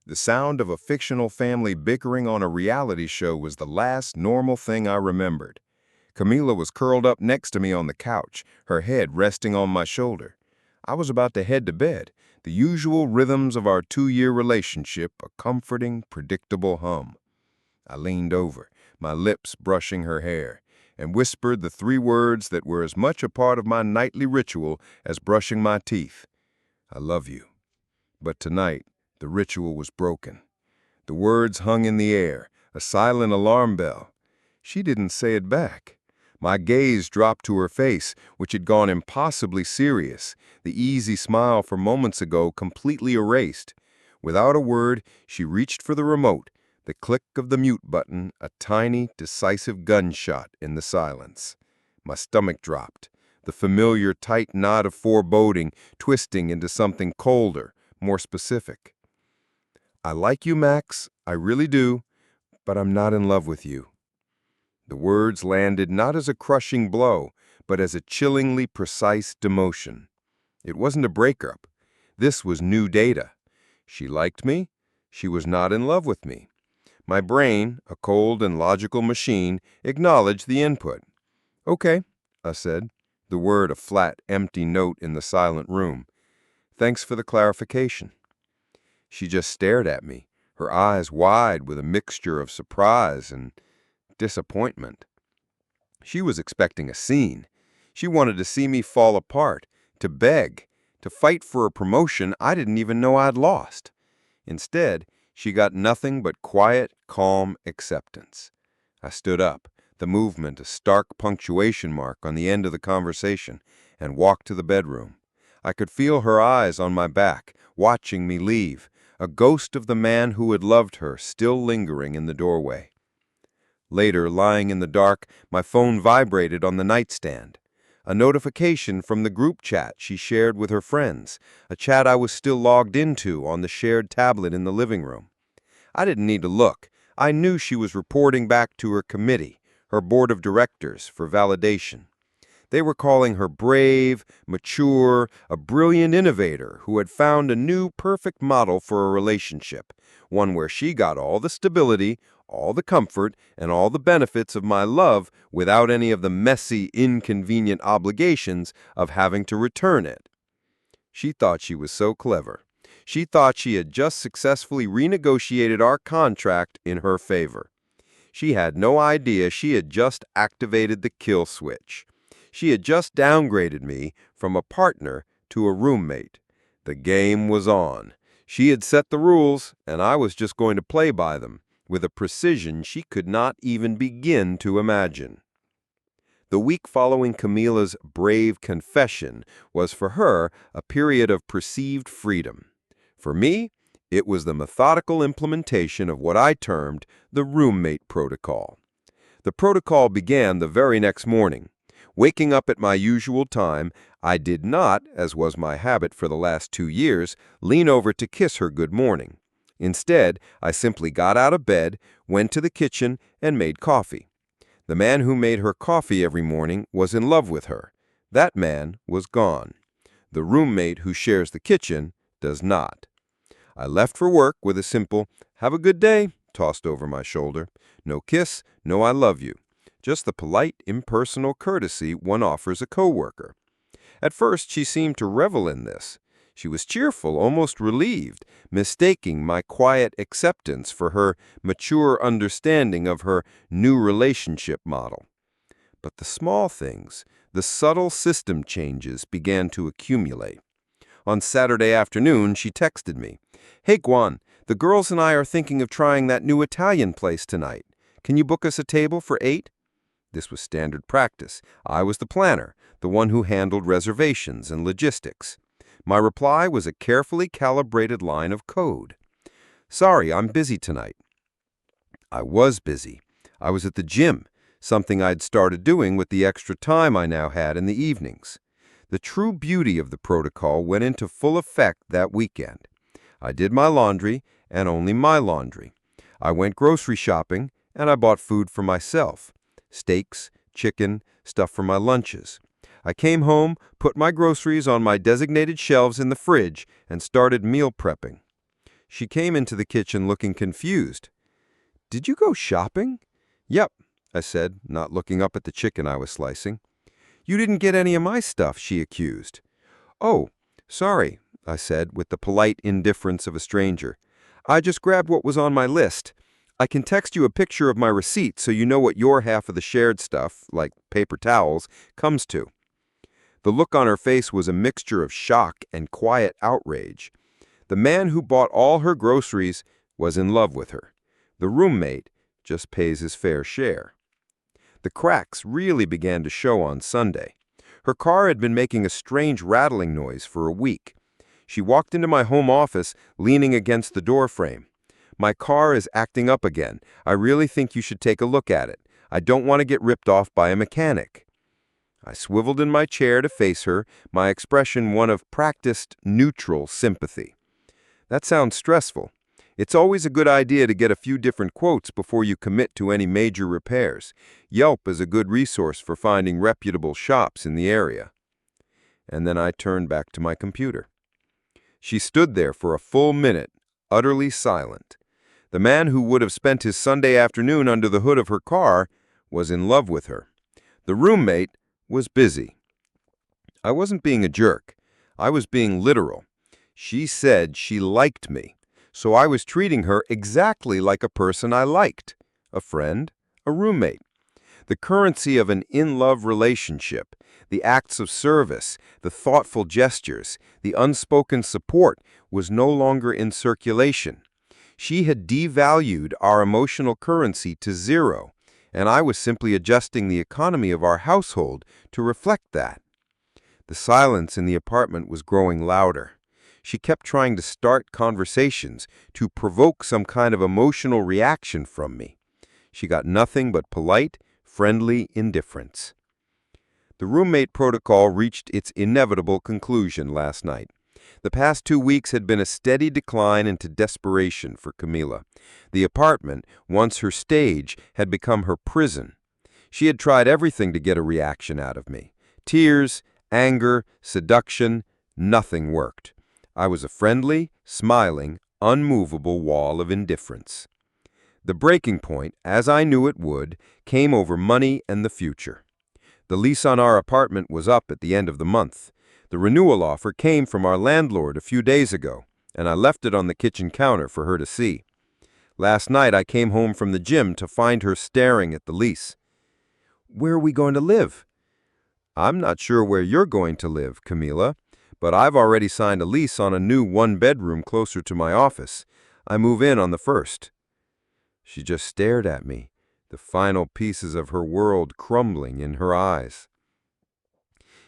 The sound of a fictional family bickering on a reality show was the last normal thing I remembered. Camila was curled up next to me on the couch, her head resting on my shoulder. I was about to head to bed, the usual rhythms of our 2-year relationship, a comforting, predictable hum. I leaned over, my lips brushing her hair, and whispered the 3 words that were as much a part of my nightly ritual as brushing my teeth. I love you. But tonight, the ritual was broken. The words hung in the air, a silent alarm bell. She didn't say it back. My gaze dropped to her face, which had gone impossibly serious, the easy smile from moments ago completely erased. Without a word, she reached for the remote, the click of the mute button, a tiny, decisive gunshot in the silence. My stomach dropped, the familiar tight knot of foreboding twisting into something colder, more specific. I like you, Max, I really do, but I'm not in love with you. The words landed not as a crushing blow, but as a chillingly precise demotion. It wasn't a breakup. This was new data. She liked me. She was not in love with me. My brain, a cold and logical machine, acknowledged the input. Okay, I said, the word a flat, empty note in the silent room. Thanks for the clarification. She just stared at me, her eyes wide with a mixture of surprise and disappointment. She was expecting a scene. She wanted to see me fall apart, to beg, to fight for a promotion I didn't even know I'd lost. Instead, she got nothing but quiet, calm acceptance. I stood up, the movement a stark punctuation mark on the end of the conversation, and walked to the bedroom. I could feel her eyes on my back, watching me leave, a ghost of the man who had loved her still lingering in the doorway. Later, lying in the dark, my phone vibrated on the nightstand. A notification from the group chat she shared with her friends, a chat I was still logged into on the shared tablet in the living room. I didn't need to look. I knew she was reporting back to her committee, her board of directors, for validation. They were calling her brave, mature, a brilliant innovator who had found a new perfect model for a relationship, one where she got all the stability, all the comfort, and all the benefits of my love without any of the messy, inconvenient obligations of having to return it. She thought she was so clever. She thought she had just successfully renegotiated our contract in her favor. She had no idea she had just activated the kill switch. She had just downgraded me from a partner to a roommate. The game was on. She had set the rules, and I was just going to play by them, with a precision she could not even begin to imagine. The week following Camila's brave confession was for her a period of perceived freedom. For me, it was the methodical implementation of what I termed the roommate protocol. The protocol began the very next morning. Waking up at my usual time, I did not, as was my habit for the last 2 years, lean over to kiss her good morning. Instead, I simply got out of bed, went to the kitchen, and made coffee. The man who made her coffee every morning was in love with her. That man was gone. The roommate who shares the kitchen does not. I left for work with a simple, "Have a good day," tossed over my shoulder. No kiss, no "I love you." Just the polite, impersonal courtesy one offers a coworker. At first, she seemed to revel in this. She was cheerful, almost relieved, mistaking my quiet acceptance for her mature understanding of her new relationship model. But the small things, the subtle system changes began to accumulate. On Saturday afternoon, she texted me, "Hey, Guan, the girls and I are thinking of trying that new Italian place tonight. Can you book us a table for 8? This was standard practice. I was the planner, the one who handled reservations and logistics. My reply was a carefully calibrated line of code. "Sorry, I'm busy tonight." I was busy. I was at the gym, something I'd started doing with the extra time I now had in the evenings. The true beauty of the protocol went into full effect that weekend. I did my laundry, and only my laundry. I went grocery shopping, and I bought food for myself. Steaks, chicken, stuff for my lunches. I came home, put my groceries on my designated shelves in the fridge, and started meal prepping. She came into the kitchen looking confused. "Did you go shopping?" "Yep," I said, not looking up at the chicken I was slicing. "You didn't get any of my stuff," she accused. "Oh, sorry," I said, with the polite indifference of a stranger. "I just grabbed what was on my list. I can text you a picture of my receipt so you know what your half of the shared stuff, like paper towels, comes to." The look on her face was a mixture of shock and quiet outrage. The man who bought all her groceries was in love with her. The roommate just pays his fair share. The cracks really began to show on Sunday. Her car had been making a strange rattling noise for a week. She walked into my home office, leaning against the doorframe. "My car is acting up again. I really think you should take a look at it. I don't want to get ripped off by a mechanic." I swiveled in my chair to face her, my expression one of practiced, neutral sympathy. "That sounds stressful. It's always a good idea to get a few different quotes before you commit to any major repairs. Yelp is a good resource for finding reputable shops in the area." And then I turned back to my computer. She stood there for a full minute, utterly silent. The man who would have spent his Sunday afternoon under the hood of her car was in love with her. The roommate was busy. I wasn't being a jerk. I was being literal. She said she liked me, so I was treating her exactly like a person I liked, a friend, a roommate. The currency of an in-love relationship, the acts of service, the thoughtful gestures, the unspoken support was no longer in circulation. She had devalued our emotional currency to zero, and I was simply adjusting the economy of our household to reflect that. The silence in the apartment was growing louder. She kept trying to start conversations, to provoke some kind of emotional reaction from me. She got nothing but polite, friendly indifference. The roommate protocol reached its inevitable conclusion last night. The past 2 weeks had been a steady decline into desperation for Camila. The apartment, once her stage, had become her prison. She had tried everything to get a reaction out of me. Tears, anger, seduction, nothing worked. I was a friendly, smiling, unmovable wall of indifference. The breaking point, as I knew it would, came over money and the future. The lease on our apartment was up at the end of the month. The renewal offer came from our landlord a few days ago, and I left it on the kitchen counter for her to see. Last night I came home from the gym to find her staring at the lease. "Where are we going to live?" "I'm not sure where you're going to live, Camila, but I've already signed a lease on a new one-bedroom closer to my office. I move in on the 1st. She just stared at me, the final pieces of her world crumbling in her eyes.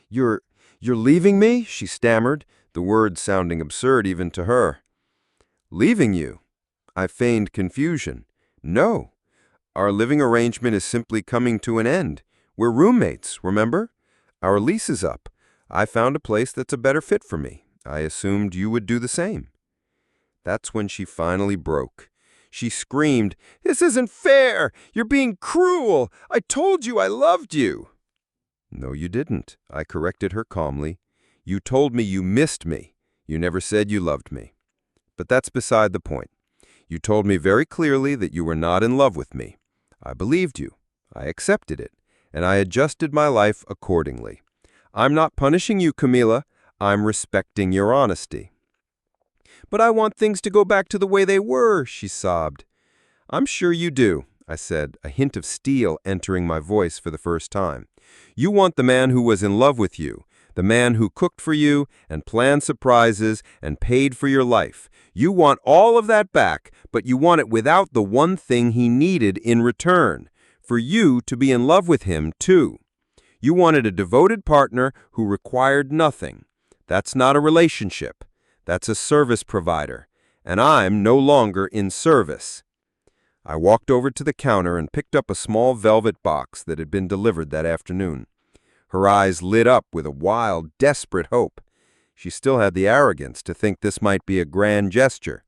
You're leaving me?" she stammered, the words sounding absurd even to her. "Leaving you?" I feigned confusion. "No. Our living arrangement is simply coming to an end. We're roommates, remember? Our lease is up. I found a place that's a better fit for me. I assumed you would do the same." That's when she finally broke. She screamed, "This isn't fair! You're being cruel! I told you I loved you!" "No, you didn't," I corrected her calmly. "You told me you missed me. You never said you loved me. But that's beside the point. You told me very clearly that you were not in love with me. I believed you. I accepted it, and I adjusted my life accordingly. I'm not punishing you, Camila. I'm respecting your honesty." "But I want things to go back to the way they were," she sobbed. "I'm sure you do," I said, a hint of steel entering my voice for the first time. "You want the man who was in love with you, the man who cooked for you and planned surprises and paid for your life. You want all of that back, but you want it without the one thing he needed in return, for you to be in love with him, too. You wanted a devoted partner who required nothing. That's not a relationship. That's a service provider, and I'm no longer in service." I walked over to the counter and picked up a small velvet box that had been delivered that afternoon. Her eyes lit up with a wild, desperate hope. She still had the arrogance to think this might be a grand gesture.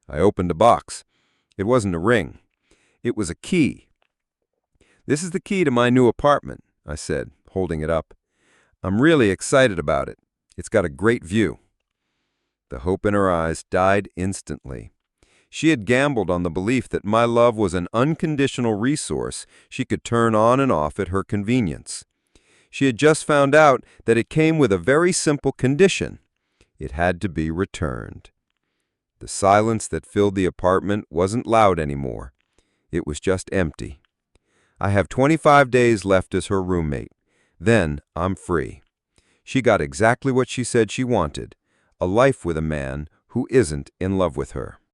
I opened the box. It wasn't a ring. It was a key. "This is the key to my new apartment," I said, holding it up. "I'm really excited about it. It's got a great view." The hope in her eyes died instantly. She had gambled on the belief that my love was an unconditional resource she could turn on and off at her convenience. She had just found out that it came with a very simple condition. It had to be returned. The silence that filled the apartment wasn't loud anymore. It was just empty. I have 25 days left as her roommate. Then I'm free. She got exactly what she said she wanted, a life with a man who isn't in love with her.